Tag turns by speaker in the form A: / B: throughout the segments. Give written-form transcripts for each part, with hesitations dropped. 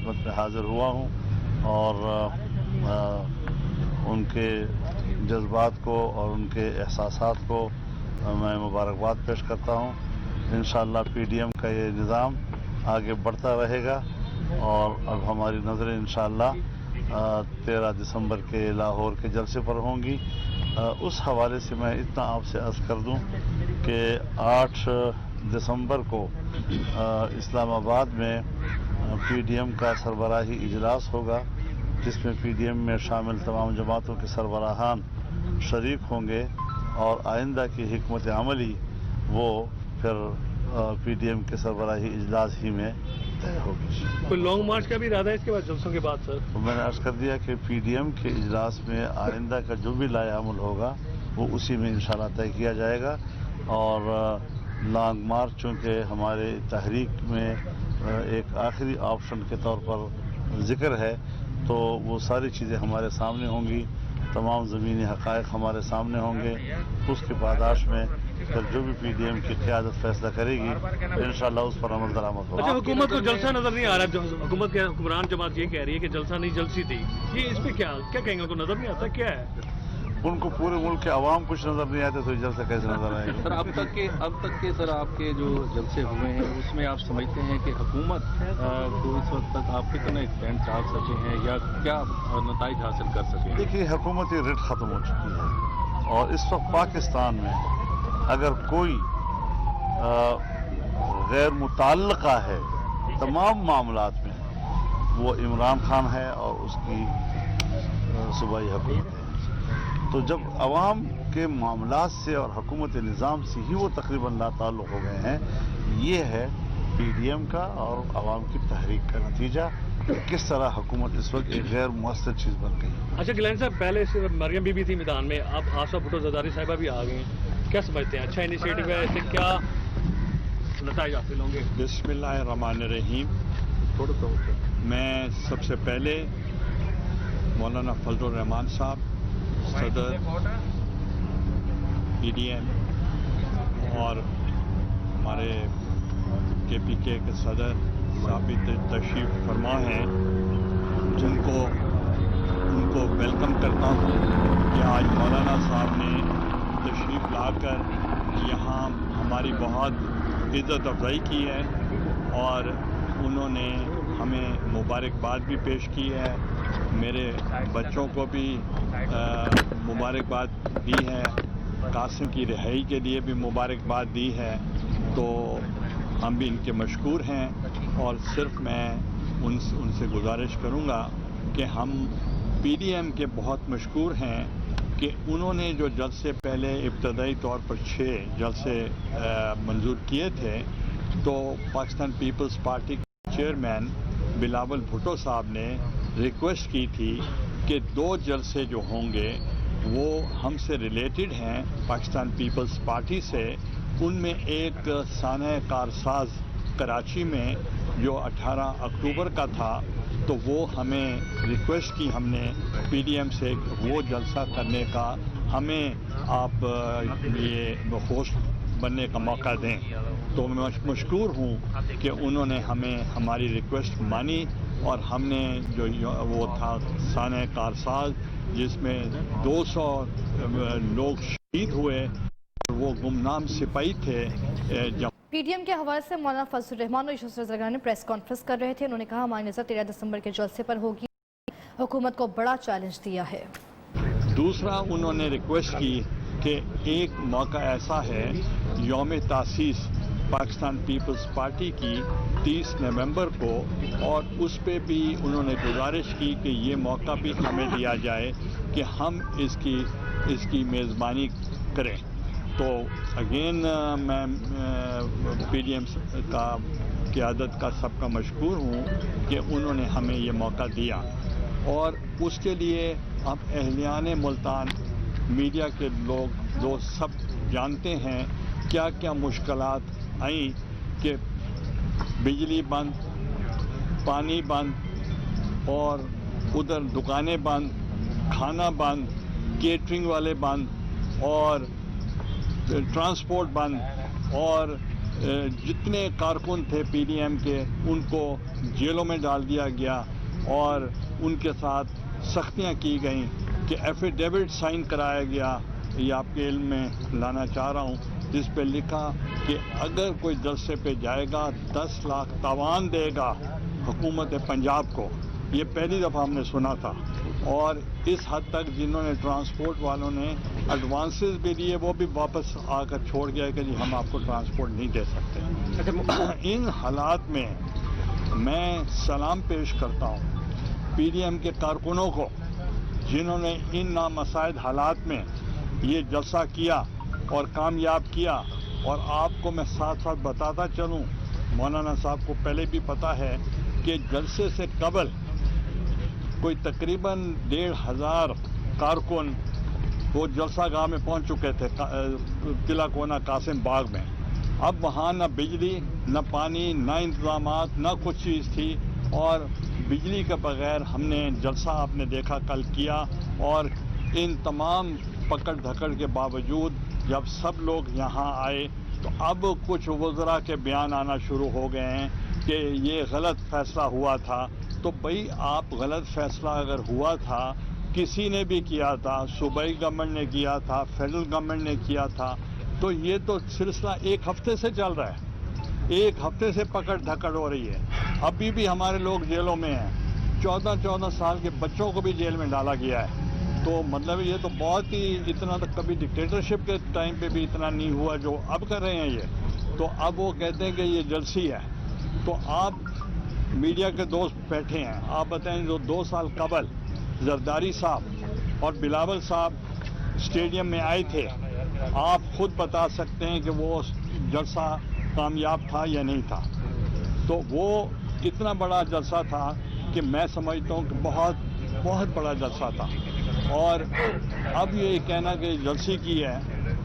A: खिदमत में हाजिर हुआ हूँ और ان کے جذبات کو اور ان کے احساسات کو میں مبارکباد پیش کرتا ہوں. انشاءاللہ پی ڈی ایم کا یہ نظام آگے بڑھتا رہے گا اور اب ہماری نظریں انشاءاللہ 13 دسمبر کے لاہور کے جلسے پر ہوں گی. اس حوالے سے میں اتنا آپ سے عرض کر دوں کہ 8 دسمبر کو اسلام آباد میں پی ڈی ایم کا سربراہی اجلاس ہوگا جس میں پی ڈی ایم میں شامل تمام جماعتوں کے سربراہان شریک ہوں گے اور آئندہ کی حکمت عملی وہ پھر پی ڈی ایم کے سربراہی اجلاس ہی میں طے ہوگی.
B: کوئی لانگ مارچ کا بھی ارادہ ہے اس کے بعد جلسوں کے بعد سر؟
A: میں نے عرض کر دیا کہ پی ڈی ایم کے اجلاس میں آئندہ کا جو بھی لائحہ عمل ہوگا وہ اسی میں انشاءاللہ طے کیا جائے گا اور لانگ مارچ چونکہ ہمارے تحریک میں ایک آخری آپشن کے طور پر ذکر ہے تو وہ ساری چیزیں ہمارے سامنے ہوں گی, تمام زمینی حقائق ہمارے سامنے ہوں گے. اس کی پاداش میں پھر جو بھی پی ڈی ایم کی قیادت فیصلہ کرے گی انشاءاللہ اس پر عمل درآمد ہوگا.
B: اچھا, حکومت کو جلسہ نظر نہیں آ رہا, حکومت کے حکمران جماعت یہ کہہ رہی ہے کہ جلسہ نہیں جلسی تھی, یہ اس پہ کیا کہیں گے؟ ان کو نظر نہیں آتا کیا ہے؟
A: ان کو پورے ملک کے عوام کچھ نظر نہیں آتے تو جلسہ کیسے نظر آئے گا؟
C: سر اب تک کے سر آپ کے جو جلسے ہوئے ہیں اس میں آپ سمجھتے ہیں کہ حکومت کو اس وقت تک آپ کتنے ایکسٹینڈ چاہ سکے ہیں یا کیا نتائج حاصل کر سکیں؟
A: دیکھیے, حکومتی رٹ ختم ہو چکی ہے اور اس وقت پاکستان میں اگر کوئی غیر متعلقہ ہے تمام معاملات میں وہ عمران خان ہے اور اس کی صوبائی حکومت ہے. تو جب عوام کے معاملات سے اور حکومت نظام سے ہی وہ تقریباً لا تعلق ہو گئے ہیں, یہ ہے پی ڈی ایم کا اور عوام کی تحریک کا نتیجہ کس طرح حکومت اس وقت ایک غیر مؤثر چیز بن گئی.
B: اچھا گلین صاحب, پہلے سے مریم بی تھی میدان میں, اب آشا بھٹو زرداری صاحبہ بھی آ گئی ہیں, کیا سمجھتے ہیں اچھا انیشیٹو ہے, اس سے کیا نتائج حاصل ہوں گے؟
D: بسم اللہ الرحمن الرحیم. میں سب سے پہلے مولانا فضل الرحمان صاحب صدر پی ڈی ایم اور ہمارے کے پی کے صدر ثابت تشریف فرما ہیں ان کو ویلکم کرتا ہوں کہ آج مولانا صاحب نے تشریف لا کر یہاں ہماری بہت عزت افزائی کی ہے اور انہوں نے ہمیں مبارکباد بھی پیش کی ہے, میرے بچوں کو بھی مبارکباد دی ہے, قاسم کی رہائی کے لیے بھی مبارکباد دی ہے. تو ہم بھی ان کے مشکور ہیں اور صرف میں ان سے گزارش کروں گا کہ ہم پی ڈی ایم کے بہت مشکور ہیں کہ انہوں نے جو جلسے پہلے ابتدائی طور پر 6 جلسے منظور کیے تھے تو پاکستان پیپلز پارٹی کے چیئرمین بلاول بھٹو صاحب نے ریکویسٹ کی تھی کہ 2 جلسے جو ہوں گے وہ ہم سے ریلیٹڈ ہیں پاکستان پیپلز پارٹی سے. ان میں ایک سانحہ کارساز کراچی میں جو 18 اکتوبر کا تھا تو وہ ہمیں ریکویسٹ کی ہم نے پی ڈی ایم سے وہ جلسہ کرنے کا, ہمیں آپ یہ ہوسٹ بننے کا موقع دیں. تو میں مشکور ہوں کہ انہوں نے ہمیں ہماری ریکویسٹ مانی اور ہم نے جو وہ تھا سانحہ کارساز جس میں 200 لوگ شہید ہوئے, وہ گمنام سپاہی تھے.
E: پی ڈی ایم کے حوالے سے مولانا فضل الرحمان اور یسر زرگانی پریس کانفرنس کر رہے تھے. انہوں نے کہا ہماری نظر 13 دسمبر کے جلسے پر ہوگی, حکومت کو بڑا چیلنج دیا ہے.
D: دوسرا انہوں نے ریکویسٹ کی کہ ایک موقع ایسا ہے یوم تاسیس پاکستان پیپلز پارٹی کی 30 نومبر کو, اور اس پہ بھی انہوں نے گزارش کی کہ یہ موقع بھی ہمیں دیا جائے کہ ہم اس کی میزبانی کریں. تو اگین میں پی ڈی ایم کا قیادت کا سب کا مشکور ہوں کہ انہوں نے ہمیں یہ موقع دیا, اور اس کے لیے اب اہلیان ملتان میڈیا کے لوگ سب جانتے ہیں کیا کیا مشکلات آئیں کہ بجلی بند, پانی بند اور ادھر دکانیں بند, کھانا بند, کیٹرنگ والے بند اور ٹرانسپورٹ بند اور जितने कारकुन थे पीडीएम के उनको जेलों में डाल दिया गया और उनके साथ सख्तियां की गई कि एफिडेविट साइन कराया गया। ये आपके इल्म में लाना चाह रहा हूँ, जिस पे लिखा कि अगर कोई जलसे पे जाएगा 10 लाख तावान देगा हुकूमत पंजाब को। ये पहली दफ़ा हमने सुना था। और इस हद तक जिन्होंने ट्रांसपोर्ट वालों ने एडवांसेस भी दिए वो भी वापस आकर छोड़ गया कि जी हम आपको ट्रांसपोर्ट नहीं दे सकते। इन हालात में मैं सलाम पेश करता हूँ पीडीएम के कारकुनों को जिन्होंने इन नामसाइद हालात में ये जलसा किया और कामयाब किया। और आपको मैं साथ साथ बताता चलूँ, मौलाना साहब को पहले भी पता है कि जलसे से कबल कोई तकरीबन 1500 कारकुन वो जलसा गाह में पहुंच चुके थे किला कोना कासिम बाग में। अब वहाँ न बिजली न पानी न इंतजामात न कुछ चीज़ थी और बिजली के बगैर हमने जलसा आपने देखा कल किया। और इन तमाम पकड़ धकड़ के बावजूद जब सब लोग यहाँ आए तो अब कुछ वज़रा के बयान आना शुरू हो गए हैं कि ये गलत फैसला हुआ था। तो भाई आप गलत फैसला अगर हुआ था, किसी ने भी किया था, सूबाई गवर्नमेंट ने किया था, फेडरल गवर्नमेंट ने किया था, तो ये तो सिलसिला एक हफ्ते से चल रहा है। एक हफ्ते से पकड़ धकड़ हो रही है। अभी भी हमारे लोग जेलों में हैं। 14-14 साल के बच्चों को भी जेल में डाला गया है। तो मतलब ये तो बहुत ही, इतना तो कभी डिक्टेटरशिप के टाइम पे भी इतना नहीं हुआ जो अब कर रहे हैं ये। तो अब वो कहते हैं कि ये जलसी है। तो आप मीडिया के दोस्त बैठे हैं, आप बताएं जो 2 साल कबल जरदारी साहब और बिलावल साहब स्टेडियम में आए थे, आप खुद बता सकते हैं कि वो जलसा कामयाब था या नहीं था। तो वो इतना बड़ा जलसा था कि मैं समझता हूँ कि बहुत बहुत बड़ा जलसा था। और अब ये कहना कि जलसी की है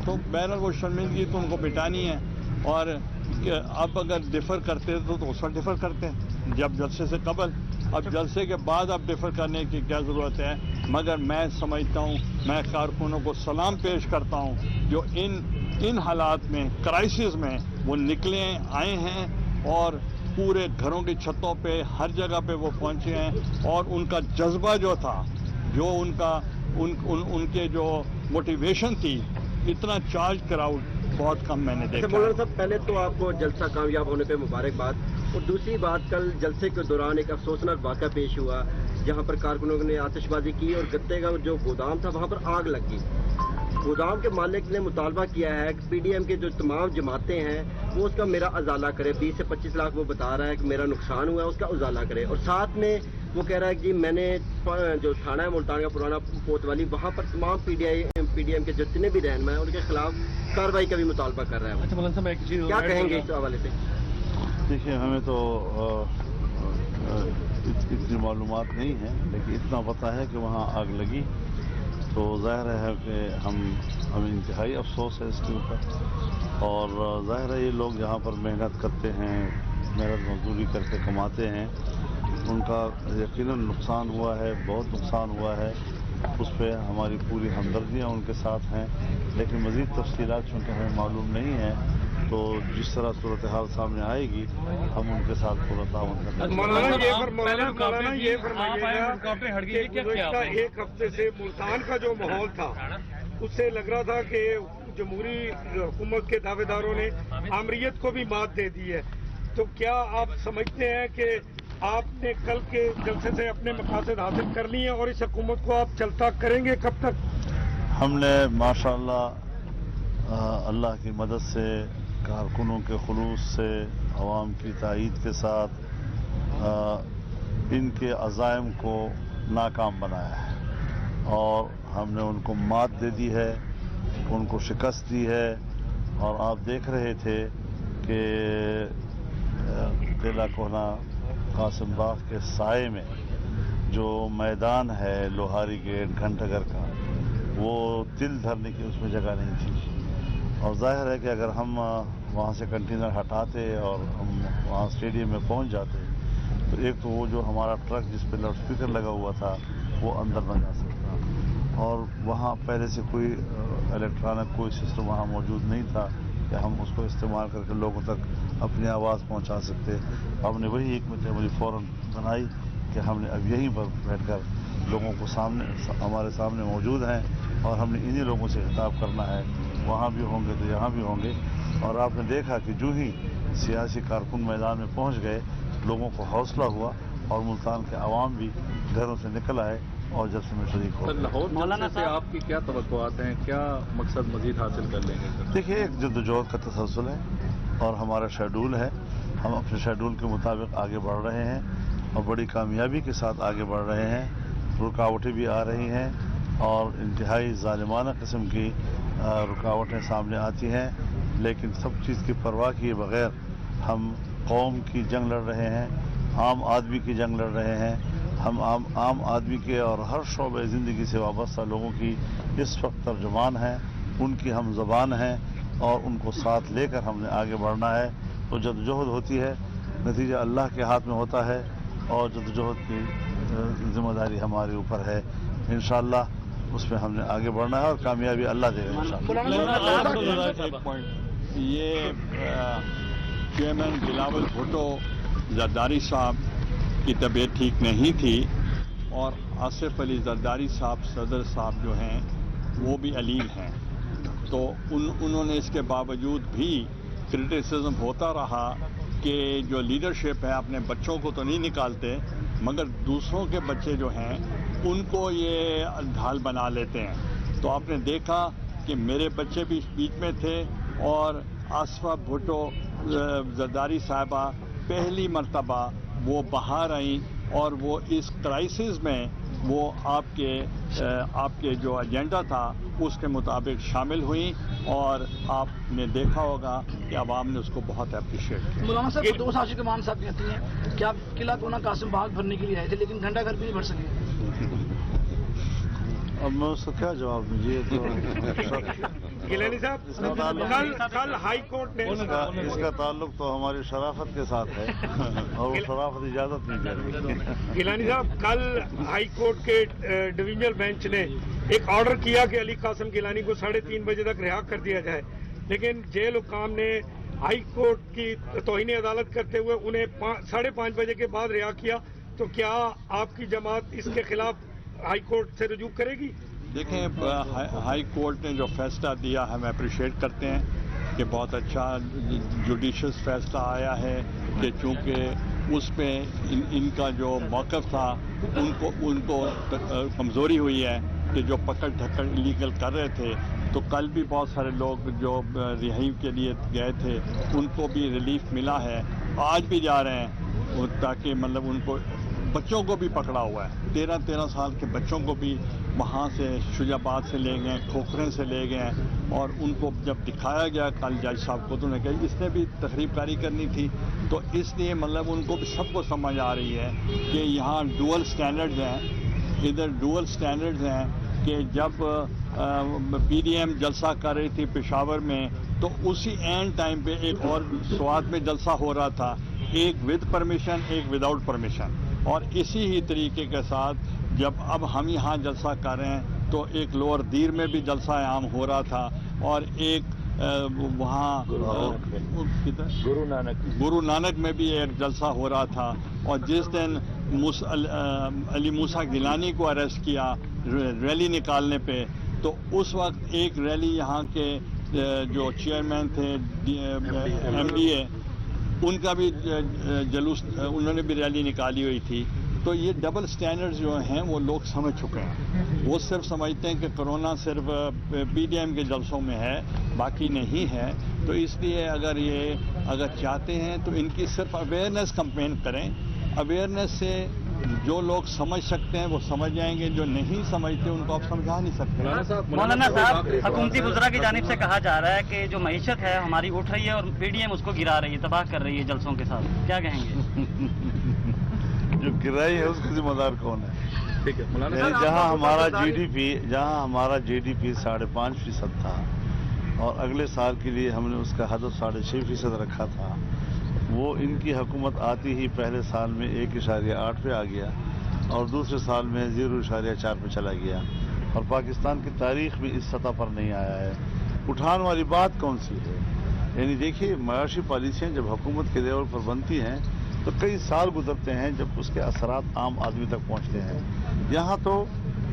D: तो बहरहाल वो शर्मिंदगी तो उनको मिटानी है। और अब अगर डिफ़र करते तो उस पर डिफ़र करते हैं जब जलसे से कबल। अब जलसे के बाद अब डिफ़र करने की क्या ज़रूरत है। मगर मैं समझता हूँ, मैं कारकुनों को सलाम पेश करता हूँ जो इन हालात में, क्राइसिस में वो निकले आए हैं और पूरे घरों की छतों पे हर जगह पे वो पहुँचे हैं। और उनका जज्बा जो था, जो उनके जो मोटिवेशन थी, इतना चार्ज क्राउड बहुत कम मैंने देखा।
F: मौलाना साहब, पहले तो आपको जलसा कामयाब होने पे मुबारकबाद। और दूसरी बात, कल जलसे के दौरान एक अफसोसनाक वाक़या पेश हुआ जहां पर कारकुनों ने आतिशबाजी की और गत्ते का जो गोदाम था वहां पर आग लग गई। गोदाम के मालिक ने मुतालबा किया है कि पीडीएम के जो तमाम जमातें हैं वो उसका मेरा उजाला करे। 20 से 25 लाख वो बता रहा है कि मेरा नुकसान हुआ है, उसका उजाला करे। और साथ में वो कह रहा है कि मैंने जो थाना है मुल्तान का पुराना कोतवाली, वहाँ पर तमाम पीडीएम के जितने भी रहनुमा हैं उनके खिलाफ कार्रवाई का भी मुतालबा कर रहा है।
B: अच्छा मौलाना साहब, एक चीज़
F: क्या कहेंगे इस हवाले से?
A: देखिए, हमें तो इतनी मालूमात नहीं है, लेकिन इतना पता है कि वहाँ आग लगी। तो ज़ाहिर है कि हमें इंतहाई अफसोस है इसके ऊपर। और ज़ाहिर है ये लोग यहाँ पर मेहनत करते हैं, मेहनत मजदूरी करके कमाते हैं, उनका यकीनन नुकसान हुआ है, बहुत नुकसान हुआ है। उस पर हमारी पूरी हमदर्दियाँ उनके साथ हैं। लेकिन मज़ीद तफसीलात चूँकि हमें मालूम नहीं है, तो जिस तरह सूरत हाल सामने आएगी हम उनके साथ पूरा ताउन करेंगे।
G: मौलाना ये फरमाइएगा कि गुज़श्ता एक हफ्ते से मुल्तान का जो माहौल था उससे लग रहा था कि जमहूरी हुकूमत के दावेदारों ने आमरीत को भी मात दे दी है। तो क्या आप समझते हैं कि आपने कल के जलसे से अपने मकासद हासिल कर लिए हैं और इस हुकूमत को आप चलता करेंगे कब तक?
A: हमने माशाअल्लाह अल्लाह की मदद से, कारकुनों के खुलूस से, अवाम की तायीद के साथ इनके अज़ाइम को नाकाम बनाया है और हमने उनको मात दे दी है, उनको शिकस्त दी है। और आप देख रहे थे कि किला कोना कासिम बाग के साए में जो मैदान है लोहारी गेट घंटाघर का, वो तिल धरने की उसमें जगह नहीं थी। और जाहिर है कि अगर हम वहाँ से कंटेनर हटाते और हम वहाँ स्टेडियम में पहुँच जाते तो एक तो वो जो हमारा ट्रक जिस पे लाउड स्पीकर लगा हुआ था वो अंदर न जा सकता, और वहाँ पहले से कोई इलेक्ट्रॉनिक कोई सिस्टम वहाँ मौजूद नहीं था कि हम उसको इस्तेमाल करके लोगों तक अपनी आवाज़ पहुंचा सकते। हमने वही हिकमत अमली फ़ौरन बनाई कि हमने अब यहीं पर बैठकर लोगों को हमारे सामने मौजूद हैं और हमने इन्हीं लोगों से खिताब करना है। वहाँ भी होंगे तो यहाँ भी होंगे। और आपने देखा कि जो ही सियासी कारकुन मैदान में पहुँच गए, लोगों को हौसला हुआ और मुल्तान के अवाम भी घरों से निकल आए और जलसे में शरीक हो गए।
C: लाहौर जलसे से आपकी क्या तवक्कुआत हैं, क्या मकसद मजीद हासिल कर लेंगे सर?
A: देखिए, एक जद्दोजहद का तसलसल है और हमारा शेड्यूल है। हम अपने शेड्यूल के मुताबिक आगे बढ़ रहे हैं और बड़ी कामयाबी के साथ आगे बढ़ रहे हैं। रुकावटें भी आ रही हैं और इंतहाई ज़ालिमाना किस्म की रुकावटें सामने आती हैं, लेकिन सब चीज़ की परवाह किए बगैर हम कौम की जंग लड़ रहे हैं, आम आदमी की जंग लड़ रहे हैं। हम आम आदमी के और हर शोबे ज़िंदगी से वाबस्ता लोगों की इस वक्त तर्जुमान हैं, उनकी हम ज़बान हैं और उनको साथ लेकर हमने आगे बढ़ना है। तो जद्दोजहद होती है, नतीजा अल्लाह के हाथ में होता है और जद्दोजहद की जिम्मेदारी हमारे ऊपर है। इंशाअल्लाह उसमें हमने आगे बढ़ना है और कामयाबी अल्लाह देगा इंशाअल्लाह।
D: एक पॉइंट, ये चेयरमैन बिलावल भुट्टो जरदारी साहब की तबीयत ठीक नहीं थी और आसिफ अली जरदारी साहब सदर साहब जो हैं वो भी अलील हैं, तो उन्होंने इसके बावजूद भी क्रिटिसिज्म होता रहा कि जो लीडरशिप है अपने बच्चों को तो नहीं निकालते मगर दूसरों के बच्चे जो हैं उनको ये ढाल बना लेते हैं। तो आपने देखा कि मेरे बच्चे भी बीच में थे और आसफा भुट्टो जरदारी साहिबा पहली मर्तबा वो बाहर आई और वो इस क्राइसिस में वो आपके जो एजेंडा था उसके मुताबिक शामिल हुई और आपने देखा होगा कि आवाम ने उसको बहुत अप्रिशिएट किया।
H: मौलाना साहब, 2 आशिक मान साहब कहती हैं कि आप किला कोना कासिम बाग भरने के लिए आए थे लेकिन घंटा घर भी नहीं भर सके।
A: अब मैं उसको क्या जवाब दूँ? ये तो
G: गिलानी साहब, कल हाई कोर्ट ने
A: इसका ताल्लुक तो हमारी शराफत के साथ है और वो शराफत इजाजत नहीं दे रही।
G: गिलानी साहब, कल हाई कोर्ट के डिवीजनल बेंच ने एक ऑर्डर किया कि अली कासिम गिलानी को 3:30 बजे तक रिहा कर दिया जाए, लेकिन जेल हुकाम ने हाई कोर्ट की तौहीन अदालत करते हुए उन्हें 5:30 बजे के बाद रिहा किया। तो क्या आपकी जमात इसके खिलाफ हाई कोर्ट से रुजू करेगी?
D: देखें, हाई कोर्ट ने जो फैसला दिया हम अप्रिशिएट करते हैं कि बहुत अच्छा जुडिशियस फैसला आया है कि चूँकि उसमें इनका जो मौक़िफ़ था उनको कमज़ोरी हुई है कि जो पकड़ धक्कड़ इलीगल कर रहे थे। तो कल भी बहुत सारे लोग जो रिहाई के लिए गए थे उनको भी रिलीफ मिला है, आज भी जा रहे हैं ताकि मतलब उनको बच्चों को भी पकड़ा हुआ है, 13 साल के बच्चों को भी वहाँ से शुजाबाद से ले गए, खोखरे से ले गए और उनको जब दिखाया गया कल जज साहब को तो उन्होंने कहा इसने भी तकरीबकारी करनी थी। तो इसलिए मतलब उनको भी सबको समझ आ रही है कि यहाँ डुअल स्टैंडर्ड्स हैं, इधर डुअल स्टैंडर्ड्स हैं कि जब PDM जलसा कर रही थी पेशावर में तो उसी एंड टाइम पे एक और स्वात में जलसा हो रहा था, एक विद परमिशन एक विदाउट परमिशन, और इसी ही तरीके के साथ जब अब हम यहाँ जलसा कर रहे हैं तो एक लोअर दीर में भी जलसा आम हो रहा था और एक वहाँ गुरु नानक में भी एक जलसा हो रहा था। और जिस दिन अली मूसा गिलानी को अरेस्ट किया रैली निकालने पे, तो उस वक्त एक रैली यहाँ के जो चेयरमैन थे MDA उनका भी जलूस, उन्होंने भी रैली निकाली हुई थी। तो ये डबल स्टैंडर्ड्स जो हैं वो लोग समझ चुके हैं। वो सिर्फ समझते हैं कि कोरोना सिर्फ PDM के जलसों में है, बाकी नहीं है। तो इसलिए अगर चाहते हैं तो इनकी सिर्फ अवेयरनेस कैंपेन करें। अवेयरनेस से जो लोग समझ सकते हैं वो समझ जाएंगे, जो नहीं समझते उनको आप समझा नहीं सकते।
I: मौलाना साहब, हुकूमती वज़रा की जानिब से कहा जा रहा है कि जो मईशत है हमारी उठ रही है और PDM उसको गिरा रही है, तबाह कर रही है जलसों के साथ, क्या कहेंगे?
A: जो गिराई है उसका जिम्मेदार कौन है?
C: ठीक है मौलाना
A: यानी
C: साहब,
A: जहाँ हमारा GDP 5.5% था और अगले साल के लिए हमने उसका हदफ 6.5% रखा था, वो इनकी हुकूमत आती ही पहले साल में 1.8 पे आ गया और दूसरे साल में 0.4 पे चला गया और पाकिस्तान की तारीख भी इस सतह पर नहीं आया है। उठान वाली बात कौन सी है? यानी देखिए, मायाशी पॉलिसियाँ जब हुकूमत के लेवल पर बनती हैं तो कई साल गुजरते हैं जब उसके असरात आम आदमी तक पहुंचते हैं। यहाँ तो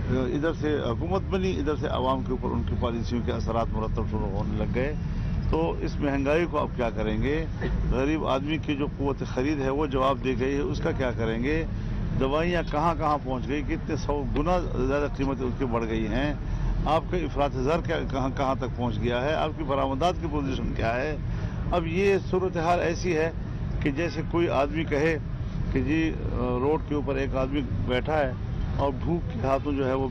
A: इधर से हुकूमत बनी, इधर से आवाम के ऊपर उनकी पॉलिसियों के असरात मुरतब शुरू होने लग गए। तो इस महंगाई को आप क्या करेंगे? गरीब आदमी की जो क़ुव्वत ख़रीद है वो जवाब दे गई है, उसका क्या करेंगे? दवाइयाँ कहाँ कहाँ पहुँच गई, कितने 100 गुना ज़्यादा कीमतें उसकी बढ़ गई हैं। आपका इफरात ज़र क्या कहाँ तक पहुँच गया है, आपकी बरामदात की पोजीशन क्या है। अब ये सूरत हाल ऐसी है कि जैसे कोई आदमी कहे कि जी रोड के ऊपर एक आदमी बैठा है और भूख के हाथों जो है वो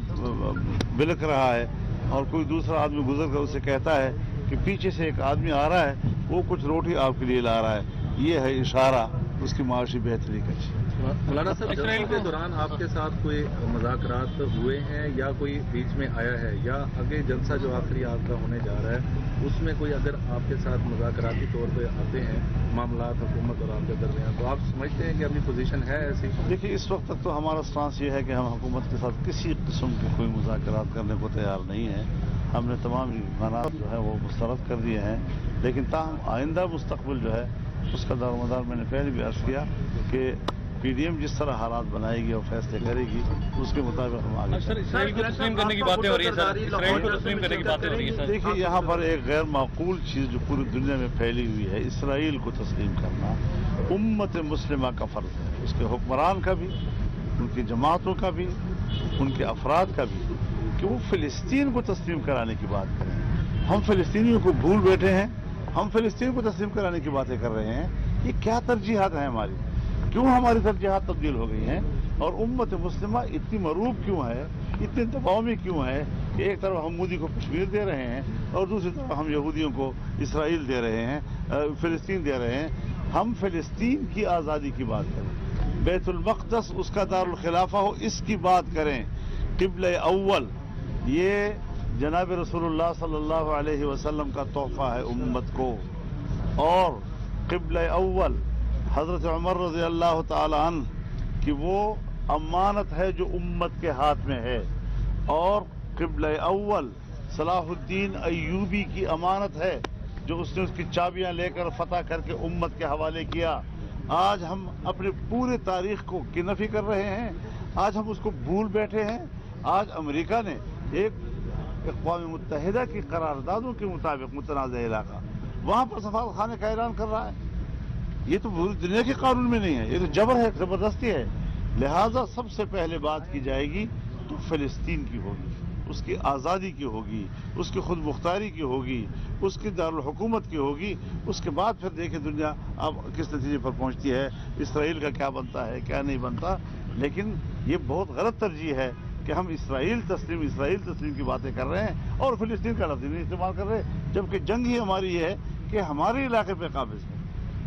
A: बिलक रहा है, और कोई दूसरा आदमी गुजर कर उसे कहता है कि पीछे से एक आदमी आ रहा है, वो कुछ रोटी आपके लिए ला रहा है। ये है इशारा उसकी माशी बेहतरी का।
C: मौलाना साहब, जलसों के दौरान आपके साथ कोई मुज़ाकरात हुए हैं या कोई बीच में आया है, या आगे जलसा जो आखिरी आपका होने जा रहा है उसमें कोई अगर आपके साथ मुज़ाकराती तौर पे आते हैं मामलात हुकूमत और आपके दरमियान, तो आप समझते हैं कि अपनी पोजीशन है ऐसी?
A: देखिए, इस वक्त तक तो हमारा स्टांस ये है कि हम हुकूमत के साथ किसी किस्म के कोई मुज़ाकरात करने को तैयार नहीं है। हमने तमाम इम्कानात जो है वो मुस्तरद कर दिए हैं, लेकिन ताहम आइंदा मुस्तकबिल जो है उसका दारोमदार मैंने पहले भी अर्ज़ किया कि पीडीएम जिस तरह हालात बनाएगी और फैसले करेगी उसके मुताबिक हम आगे।
B: सर, इसराइल को तस्लीम करने की बातें हो रही है सर, इसराइल को तस्लीम करने की बातें हो रही है सर।
A: देखिए, यहाँ पर एक गैर माकूल चीज़ जो पूरी दुनिया में फैली हुई है, इसराइल को तस्लीम करना उम्मत मुस्लिमा का फ़र्ज़ है, उसके हुक्मरान का भी, उनकी जमातों का भी, उनके अफराद का भी, कि वो फ़िलिस्तीन को तस्लीम कराने की बात करें। हम फ़िलिस्तीनियों को भूल बैठे हैं, हम फ़िलिस्तीन को तस्लीम कराने की बातें कर रहे हैं। ये क्या तरजीहात हैं हमारी? क्यों हमारी तरजीहात तब्दील हो गई हैं? और उम्मत मुस्लिमा इतनी मरूब क्यों है, इतने दबाव में क्यों है कि एक तरफ हम मोदी को कश्मीर दे रहे हैं और दूसरी तरफ हम यहूदियों को इसराइल दे रहे हैं, फ़िलिस्तीन दे रहे हैं। हम फ़िलिस्तीन की आज़ादी की बात करें, बैतुल मक़दस उसका दारुल खिलाफा हो, इसकी बात करें। क़िबला अव्वल ये जनाब रसूलुल्लाह सल्लल्लाहु अलैहि वसल्लम का तोहफ़ा है उम्मत को, और क़िबला अव्वल हज़रत उमर रज़ी अल्लाह ताला अन्हु कि वो अमानत है जो उम्मत के हाथ में है, और क़िबला अव्वल सलाहुद्दीन अय्यूबी की अमानत है जो उसने उसकी चाबियां लेकर फतह करके उम्मत के हवाले किया। आज हम अपने पूरे तारीख को की नफ़ी कर रहे हैं, आज हम उसको भूल बैठे हैं। आज अमेरिका ने एक अक़वाम मुत्तहिदा की करारदादों के मुताबिक मुतनाज़ इलाका, वहाँ पर सफारत खाने का ऐलान कर रहा है। ये तो पूरी दुनिया के कानून में नहीं है, ये तो जबर है, ज़बरदस्ती है। लिहाजा सबसे पहले बात की जाएगी तो फ़िलिस्तीन की होगी, उसकी आज़ादी की होगी, उसकी खुद मुख्तारी की होगी, उसकी दारुल हुकूमत की होगी। उसके बाद फिर देखें दुनिया अब किस नतीजे पर पहुँचती है, इसराइल का क्या बनता है क्या नहीं बनता। लेकिन ये बहुत गलत तरजीह है कि हम इसराइल तस्लीम की बातें कर रहे हैं और फ़िलिस्तीन का लफ्ज़ नहीं इस्तेमाल कर रहे, जबकि जंग ही हमारी है कि हमारे इलाके पर काबिज़ है।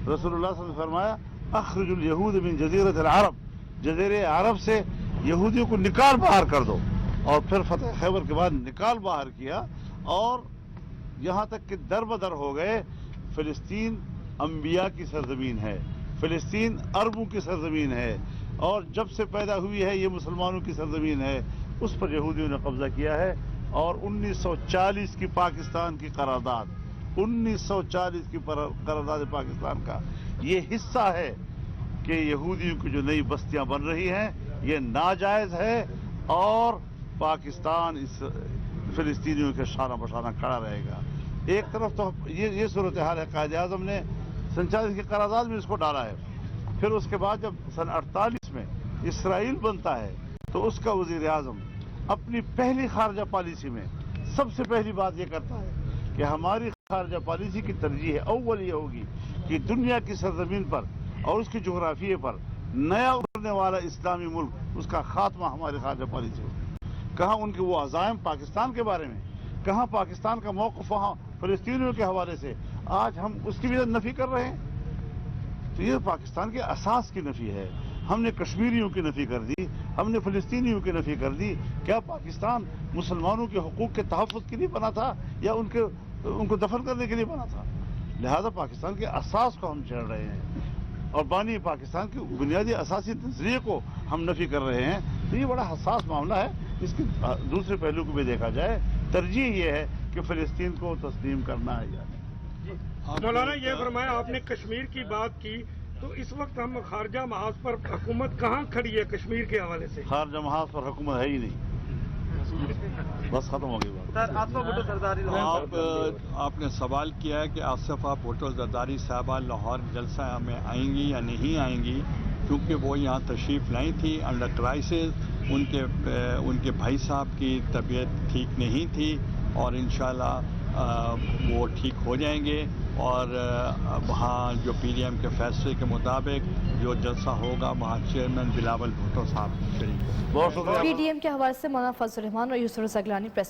A: रसूलुल्लाह सल्लल्लाहु अलैहि वसल्लम ने फरमाया, अखरुजुल यहूद मिन जज़ीरतिल अरब, जज़ीरे अरब से यहूदियों को निकाल बाहर कर दो। और फिर फतह खैबर के बाद निकाल बाहर किया, और यहाँ तक कि दर बदर हो गए। फ़िलिस्तीन अंबिया की सरजमीन है, फ़िलिस्तीन अरबों की सरजमीन है, और जब से पैदा हुई है ये मुसलमानों की सरजमीन है। उस पर यहूदियों ने कब्जा किया है। और 1940 की पाकिस्तान की करारदाद, 1940 की करारदाद पाकिस्तान का ये हिस्सा है कि यहूदियों की जो नई बस्तियां बन रही हैं ये नाजायज़ है, और पाकिस्तान इस फ़िलिस्तीनियों के शाना बशाना खड़ा रहेगा। एक तरफ तो ये सूरत हाल है, कायद आज़म ने 47 की करारदाद में इसको डाला है। फिर उसके बाद जब सन 48 में इसराइल बनता है तो उसका वज़ीर आज़म अपनी पहली खारजा पॉलिसी में सबसे पहली बात ये करता है कि हमारी खारजा पॉलिसी की तरजीह अव्वल ये होगी कि दुनिया की सरजमीन पर और उसके जोग्राफिए पर नया उभरने वाला इस्लामी मुल्क, उसका खात्मा हमारी खारजा पॉलिसी होगी। कहाँ उनके वो अज़ाइम पाकिस्तान के बारे में, कहाँ पाकिस्तान का मौक़िफ़ वहाँ फ़िलिस्तीनियों के हवाले से, आज हम उसकी भी नफ़ी कर रहे हैं। तो ये पाकिस्तान के असास की नफ़ी है। हमने कश्मीरियों की नफ़ी कर दी, हमने फ़िलिस्तीनियों की नफ़ी कर दी। क्या पाकिस्तान मुसलमानों के हकूक़ के तहफ़्फ़ुज़ के लिए बना था या उनको दफन करने के लिए बना था? लिहाजा पाकिस्तान के असास को हम छेड़ रहे हैं और बानी पाकिस्तान के बुनियादी असासी नज़रिए को हम नफ़ी कर रहे हैं। तो ये बड़ा हसास मामला है, इसके दूसरे पहलू को भी देखा जाए। तरजीह ये है कि फ़िलिस्तीन को तस्लीम करना है या नहीं।
G: मौलाना ये फरमाया आपने कश्मीर की बात की, तो इस वक्त हम खारजा महाज पर हुकूमत कहाँ खड़ी है कश्मीर के हवाले से?
A: खार जमात पर हुकूमत है ही नहीं, बस खत्म हो गई बात।
D: आपने सवाल किया है कि आसिफा भुट्टो जरदारी साहबा लाहौर जलसा में आएंगी या नहीं आएंगी, क्योंकि वो यहाँ तशरीफ़ लाई थी अंडर क्राइसिस। उनके भाई साहब की तबीयत ठीक नहीं थी और इंशाल्लाह वो ठीक हो जाएंगे और वहाँ जो पीडीएम के फैसले के मुताबिक जो जलसा होगा वहाँ चेयरमैन बिलावल भुट्टो साहब शरीक।
A: बहुत शुक्रिया।
E: पीडीएम के हवाले से मौलाना फजल रहमान और यूसुफ रज़ा गिलानी प्रेस